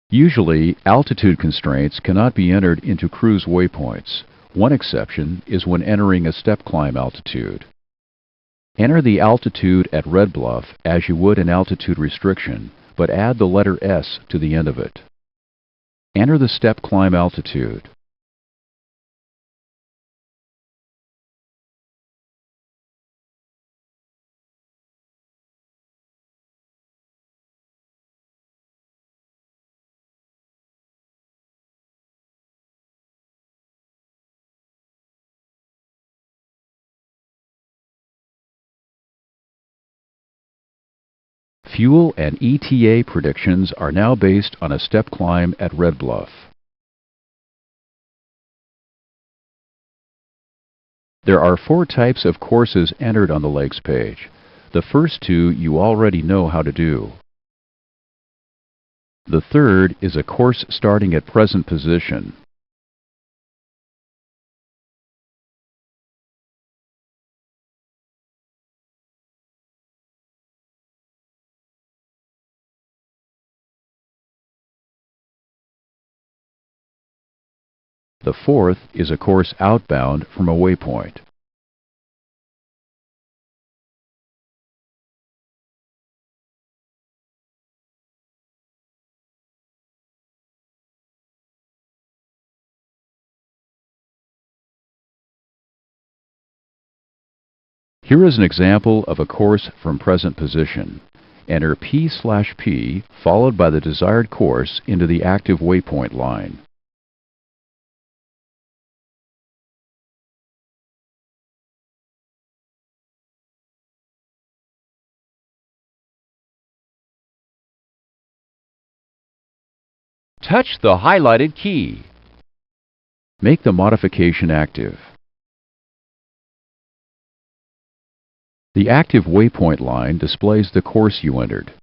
Usually, altitude constraints cannot be entered into cruise waypoints. One exception is when entering a step climb altitude. Enter the altitude at Red Bluff as you would an altitude restriction, but add the letter S to the end of it. Enter the step climb altitude. Fuel and ETA predictions are now based on a step climb at Red Bluff. There are 4 types of courses entered on the legs page. The first 2 you already know how to do. The third is a course starting at present position. The fourth is a course outbound from a waypoint. Here is an example of a course from present position. Enter P/P followed by the desired course into the active waypoint line. Touch the highlighted key. Make the modification active. The active waypoint line displays the course you entered.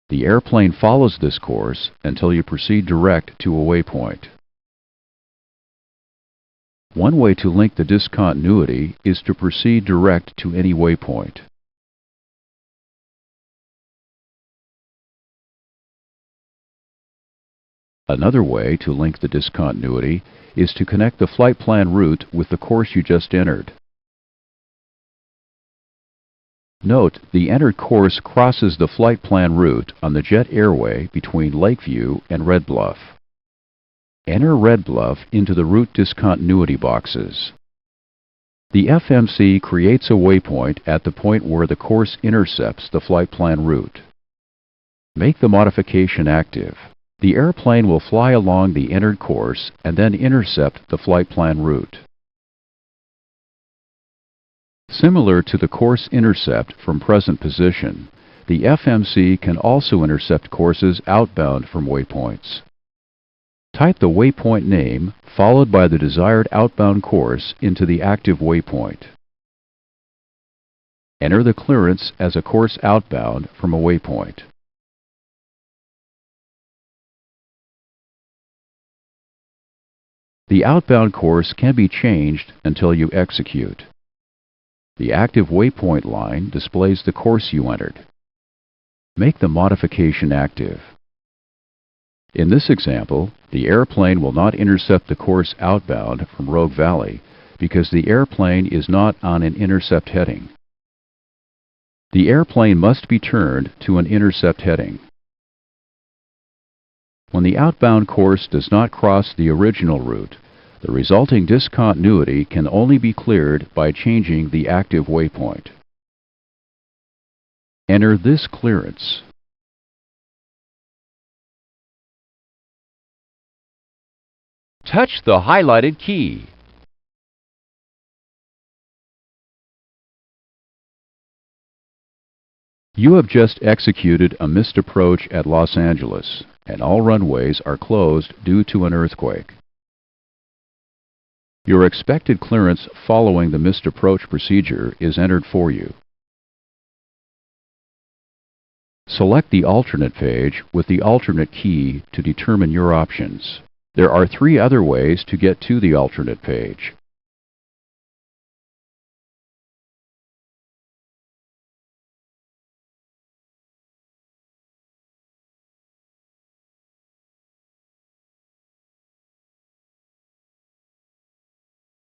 The airplane follows this course until you proceed direct to a waypoint. One way to link the discontinuity is to proceed direct to any waypoint. Another way to link the discontinuity is to connect the flight plan route with the course you just entered. Note, the entered course crosses the flight plan route on the jet airway between Lakeview and Red Bluff. Enter Red Bluff into the route discontinuity boxes. The FMC creates a waypoint at the point where the course intercepts the flight plan route. Make the modification active. The airplane will fly along the entered course and then intercept the flight plan route. Similar to the course intercept from present position, the FMC can also intercept courses outbound from waypoints. Type the waypoint name followed by the desired outbound course into the active waypoint. Enter the clearance as a course outbound from a waypoint. The outbound course can be changed until you execute. The active waypoint line displays the course you entered. Make the modification active. In this example, the airplane will not intercept the course outbound from Rogue Valley because the airplane is not on an intercept heading. The airplane must be turned to an intercept heading. When the outbound course does not cross the original route, the resulting discontinuity can only be cleared by changing the active waypoint. Enter this clearance. Touch the highlighted key. You have just executed a missed approach at Los Angeles, and all runways are closed due to an earthquake. Your expected clearance following the missed approach procedure is entered for you. Select the alternate page with the alternate key to determine your options. There are 3 other ways to get to the alternate page.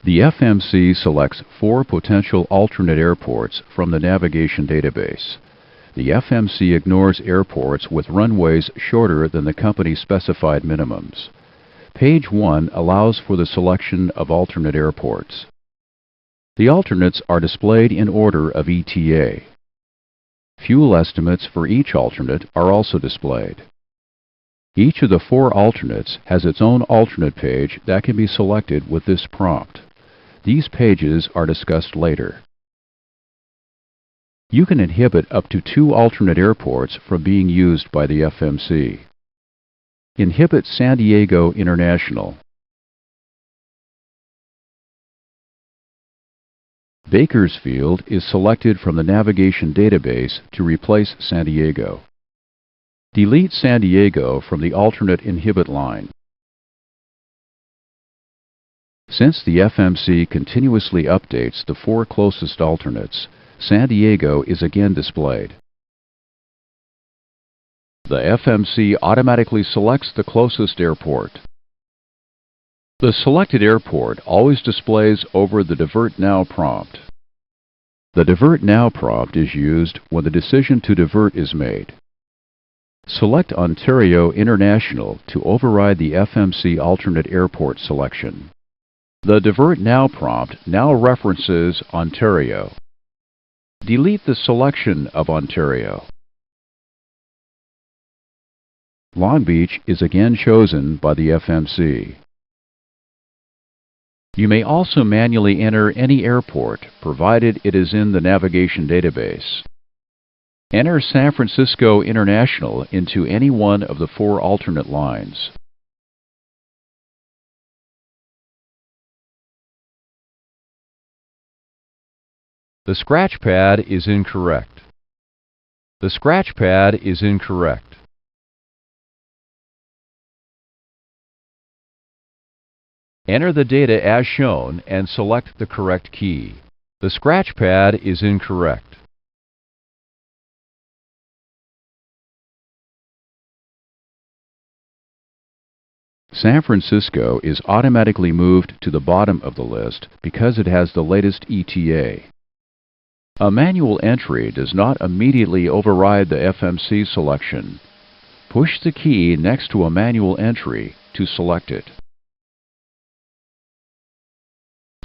The FMC selects 4 potential alternate airports from the navigation database. The FMC ignores airports with runways shorter than the company's specified minimums. Page 1 allows for the selection of alternate airports. The alternates are displayed in order of ETA. Fuel estimates for each alternate are also displayed. Each of the 4 alternates has its own alternate page that can be selected with this prompt. These pages are discussed later. You can inhibit up to 2 alternate airports from being used by the FMC. Inhibit San Diego International. Bakersfield is selected from the navigation database to replace San Diego. Delete San Diego from the alternate inhibit line. Since the FMC continuously updates the 4 closest alternates, San Diego is again displayed. The FMC automatically selects the closest airport. The selected airport always displays over the Divert Now prompt. The Divert Now prompt is used when the decision to divert is made. Select Ontario International to override the FMC alternate airport selection. The Divert Now prompt now references Ontario. Delete the selection of Ontario. Long Beach is again chosen by the FMC. You may also manually enter any airport, provided it is in the navigation database. Enter San Francisco International into any one of the 4 alternate lines. The scratch pad is incorrect. The scratch pad is incorrect. Enter the data as shown and select the correct key. The scratch pad is incorrect. San Francisco is automatically moved to the bottom of the list because it has the latest ETA. A manual entry does not immediately override the FMC selection. Push the key next to a manual entry to select it.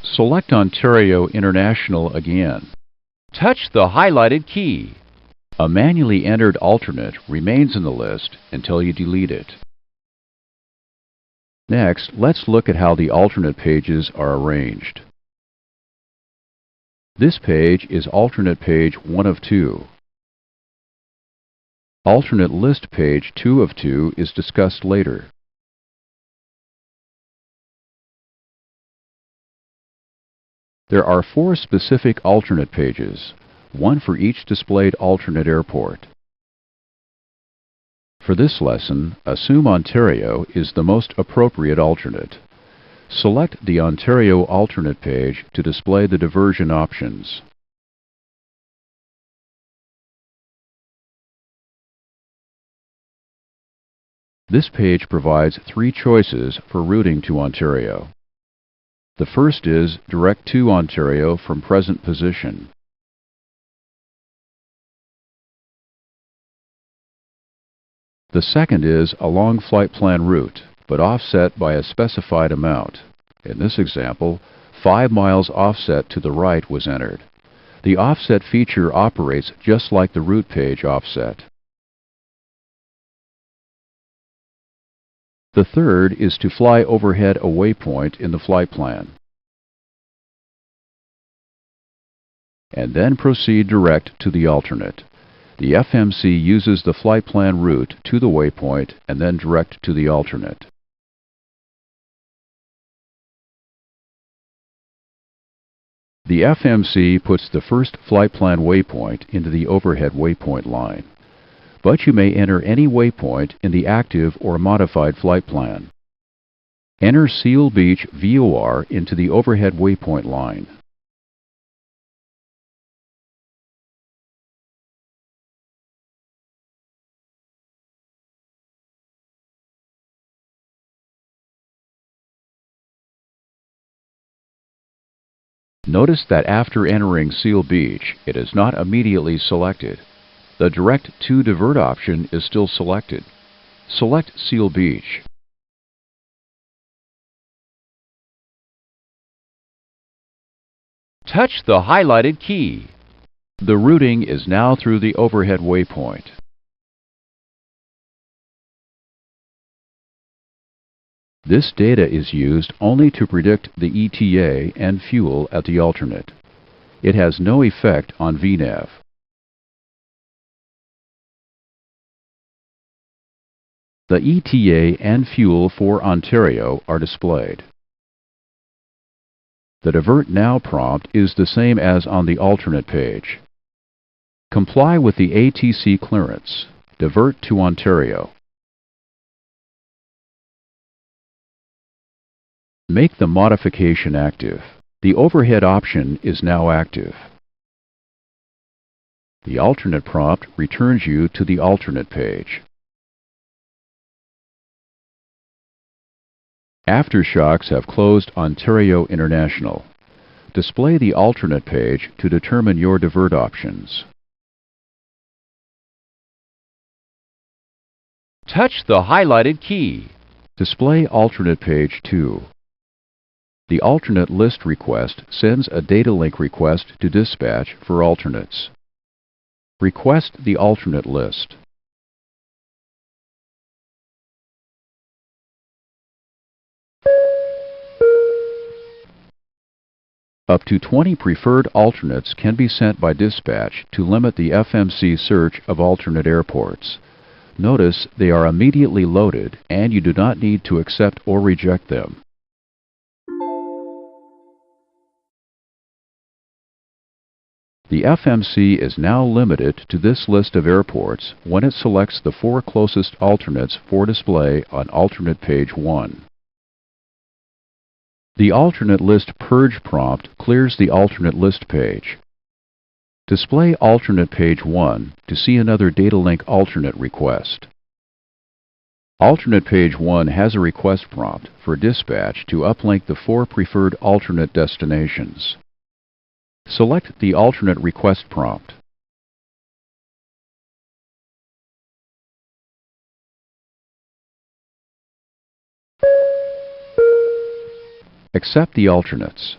Select Ontario International again. Touch the highlighted key. A manually entered alternate remains in the list until you delete it. Next, let's look at how the alternate pages are arranged. This page is alternate page 1 of 2. Alternate list page 2 of 2 is discussed later. There are 4 specific alternate pages, one for each displayed alternate airport. For this lesson, assume Ontario is the most appropriate alternate. Select the Ontario alternate page to display the diversion options. This page provides 3 choices for routing to Ontario. The first is direct to Ontario from present position. The second is a long flight plan route, but offset by a specified amount. In this example, 5 miles offset to the right was entered. The offset feature operates just like the route page offset. The third is to fly overhead a waypoint in the flight plan, and then proceed direct to the alternate. The FMC uses the flight plan route to the waypoint and then direct to the alternate. The FMC puts the first flight plan waypoint into the overhead waypoint line, but you may enter any waypoint in the active or modified flight plan. Enter Seal Beach VOR into the overhead waypoint line. Notice that after entering Seal Beach, it is not immediately selected. The Direct to Divert option is still selected. Select Seal Beach. Touch the highlighted key. The routing is now through the overhead waypoint. This data is used only to predict the ETA and fuel at the alternate. It has no effect on VNAV. The ETA and fuel for Ontario are displayed. The Divert Now prompt is the same as on the alternate page. Comply with the ATC clearance. Divert to Ontario. Make the modification active. The overhead option is now active. The alternate prompt returns you to the alternate page. Aftershocks have closed Ontario International. Display the alternate page to determine your divert options. Touch the highlighted key. Display alternate page 2. The alternate list request sends a data link request to dispatch for alternates. Request the alternate list. Up to 20 preferred alternates can be sent by dispatch to limit the FMC search of alternate airports. Notice they are immediately loaded and you do not need to accept or reject them. The FMC is now limited to this list of airports when it selects the 4 closest alternates for display on alternate page 1. The alternate list purge prompt clears the alternate list page. Display alternate page 1 to see another data link alternate request. Alternate page 1 has a request prompt for dispatch to uplink the 4 preferred alternate destinations. Select the alternate request prompt. Accept the alternates.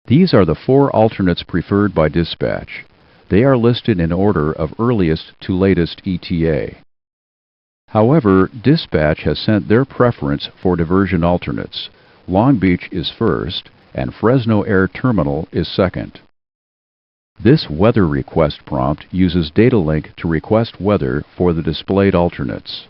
These are the 4 alternates preferred by dispatch. They are listed in order of earliest to latest ETA. However, dispatch has sent their preference for diversion alternates. Long Beach is first, and Fresno Air Terminal is second. This weather request prompt uses data link to request weather for the displayed alternates.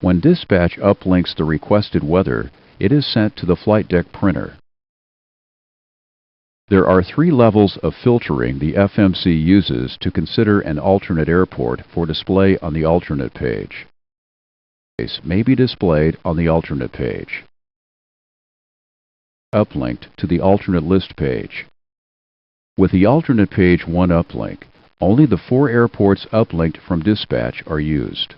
When dispatch uplinks the requested weather, it is sent to the flight deck printer. There are 3 levels of filtering the FMC uses to consider an alternate airport for display on the alternate page. May be displayed on the alternate page. Uplinked to the alternate list page. With the alternate page 1 uplink, only the 4 airports uplinked from dispatch are used.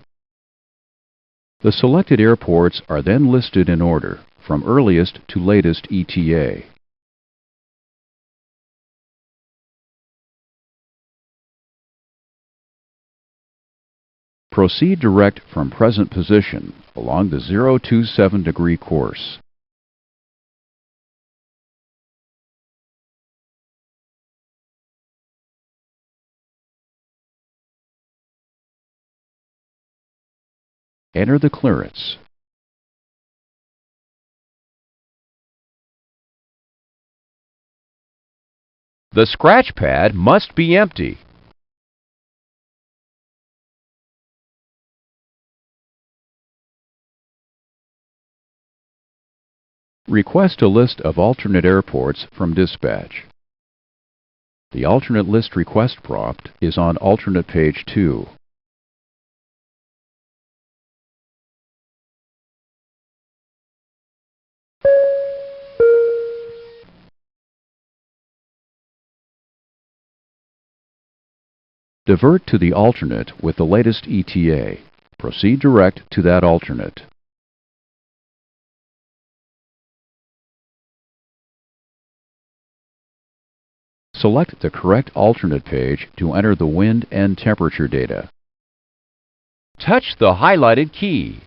The selected airports are then listed in order, from earliest to latest ETA. Proceed direct from present position along the 027-degree course. Enter the clearance. The scratch pad must be empty. Request a list of alternate airports from dispatch. The alternate list request prompt is on alternate page 2. Divert to the alternate with the latest ETA. Proceed direct to that alternate. Select the correct alternate page to enter the wind and temperature data. Touch the highlighted key.